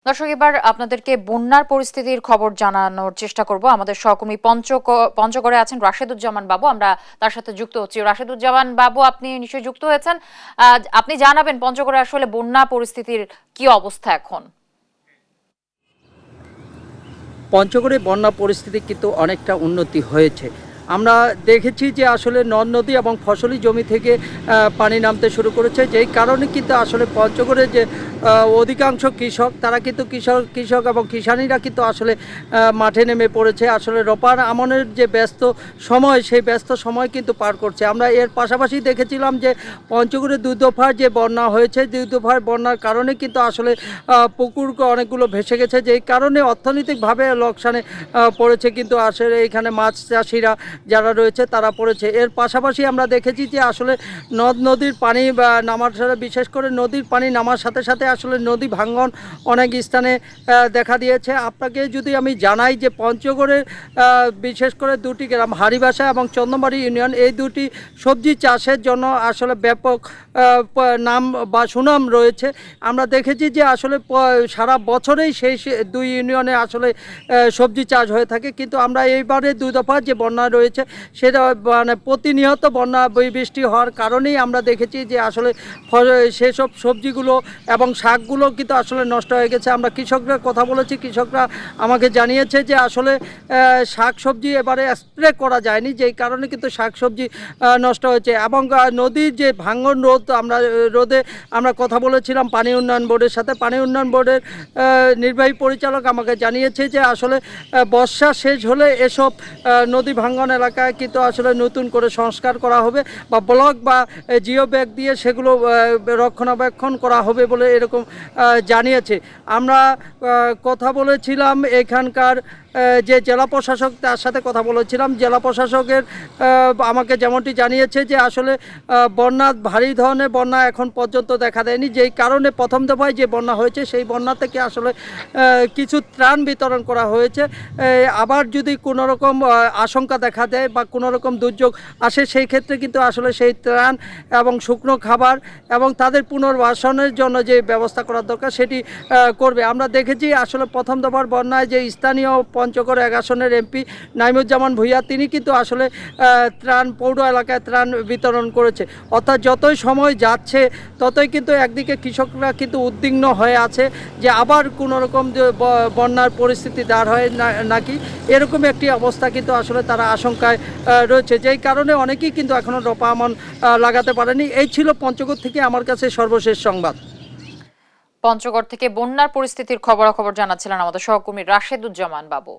দর্শক, এবার আপনাদেরকে বন্যার পরিস্থিতির খবর জানানোর চেষ্টা করব। আমাদের সহকর্মী পঞ্চগড়ে আছেন রাশেদুজ্জামান বাবু, আমরা তার সাথে যুক্ত হচ্ছি। রাশেদুজ্জামান বাবু, আপনি নিশ্চয়ই যুক্ত হয়েছেন। আপনি জানাবেন পঞ্চগড়ে আসলে বন্যা পরিস্থিতির কি অবস্থা এখন? পঞ্চগড়ে বন্যা পরিস্থিতি কিন্তু অনেকটা উন্নতি হয়েছে। আমরা দেখেছি যে আসলে নদ নদী এবং ফসলি জমি থেকে পানি নামতে শুরু করেছে, যেই কারণে কিন্তু আসলে পঞ্চগড়ে যে অধিকাংশ কৃষক তারা কিন্তু কৃষক এবং কিষানীরা কিন্তু আসলে মাঠে নেমে পড়েছে। আসলে রোপার আমনের যে ব্যস্ত সময়, সেই ব্যস্ত সময় কিন্তু পার করছে। আমরা এর পাশাপাশি দেখেছিলাম যে পঞ্চগড়ে দুই দফার যে বন্যা হয়েছে, দুই দফার বন্যার কারণে কিন্তু আসলে পুকুর অনেকগুলো ভেসে গেছে, যেই কারণে অর্থনৈতিকভাবে লোকসানে পড়েছে কিন্তু আসলে এখানে মাছ চাষিরা যারা রয়েছে তারা পড়েছে। এর পাশাপাশি আমরা দেখেছি যে আসলে নদ নদীর পানি নামার সাথে, বিশেষ করে নদীর পানি নামার সাথে সাথে আসলে নদী ভাঙ্গন অনেক স্থানে দেখা দিয়েছে। আপনাকে যদি আমি জানাই যে পঞ্চগড়ের বিশেষ করে দুটি গ্রাম হারিবাসা এবং চন্দনবাড়ি ইউনিয়ন, এই দুটি সবজি চাষের জন্য আসলে ব্যাপক নাম বা সুনাম রয়েছে। আমরা দেখেছি যে আসলে সারা বছরেই সেই দুই ইউনিয়নে আসলে সবজি চাষ হয়ে থাকে, কিন্তু আমরা এইবারে দুই দফা যে বন্যা রয়েছে সেটা মানে প্রতিনিয়ত বন্যা বৃষ্টি হওয়ার কারণেই আমরা দেখেছি যে আসলে সেসব সবজিগুলো এবং শাকগুলো কিন্তু আসলে নষ্ট হয়ে গেছে। আমরা কৃষকরা কথা বলেছি, কৃষকরা আমাকে জানিয়েছে যে আসলে শাক সবজি এবারে স্প্রে করা যায়নি, যেই কারণে কিন্তু শাক সবজি নষ্ট হয়েছে। এবং নদীর যে ভাঙন রোধে আমরা কথা বলেছিলাম পানি উন্নয়ন বোর্ডের সাথে। পানি উন্নয়ন বোর্ডের নির্বাহী পরিচালক আমাকে জানিয়েছে যে আসলে বর্ষা শেষ হলে এসব নদী ভাঙ্গন এলাকায় কিন্তু আসলে নতুন করে সংস্কার করা হবে বা ব্লক বা জিও ব্যাগ দিয়ে সেগুলো রক্ষণাবেক্ষণ করা হবে বলে এরকম জানিয়েছে। আমরা কথা বলেছিলাম এখানকার যে জেলা প্রশাসক, তার সাথে কথা বলেছিলাম। জেলা প্রশাসকের আমাকে যেমনটি জানিয়েছে যে আসলে ভারী ধরনের বন্যা এখন পর্যন্ত দেখা দেয়নি, যেই কারণে প্রথম দফায় যে বন্যা হয়েছে সেই বন্যা থেকে আসলে কিছু ত্রাণ বিতরণ করা হয়েছে। আবার যদি কোনো রকম আশঙ্কা দেখা দেয় বা কোনো রকম দুর্যোগ আসে, সেই ক্ষেত্রে কিন্তু আসলে সেই ত্রাণ এবং শুকনো খাবার এবং তাদের পুনর্বাসনের জন্য যে ব্যবস্থা করার দরকার সেটি করবে। আমরা দেখেছি আসলে প্রথম দফার বন্যায় যে স্থানীয় পঞ্চগড় ১ আসনের এমপি নাইমুজ্জামান ভূঁইয়া, তিনি কিন্তু আসলে পৌর এলাকায় ত্রাণ বিতরণ করেছে। অর্থাৎ যতই সময় যাচ্ছে ততই কিন্তু একদিকে কৃষকরা কিন্তু উদ্বিগ্ন হয়ে আছে যে আবার কোনো রকম যে বন্যার পরিস্থিতি দাঁড় হয় নাকি, এরকম একটি অবস্থা কিন্তু আসলে তারা আশঙ্কায় রয়েছে, যেই কারণে অনেকেই কিন্তু এখনও রোপা আমন লাগাতে পারেনি। এই ছিল পঞ্চগড় থেকে আমার কাছে সর্বশেষ সংবাদ। পঞ্চগড় থেকে বন্যার পরিস্থিতির খবরাখবর জানাচ্ছিলেন আমাদের সহকর্মী রাশেদুজ্জামান বাবু।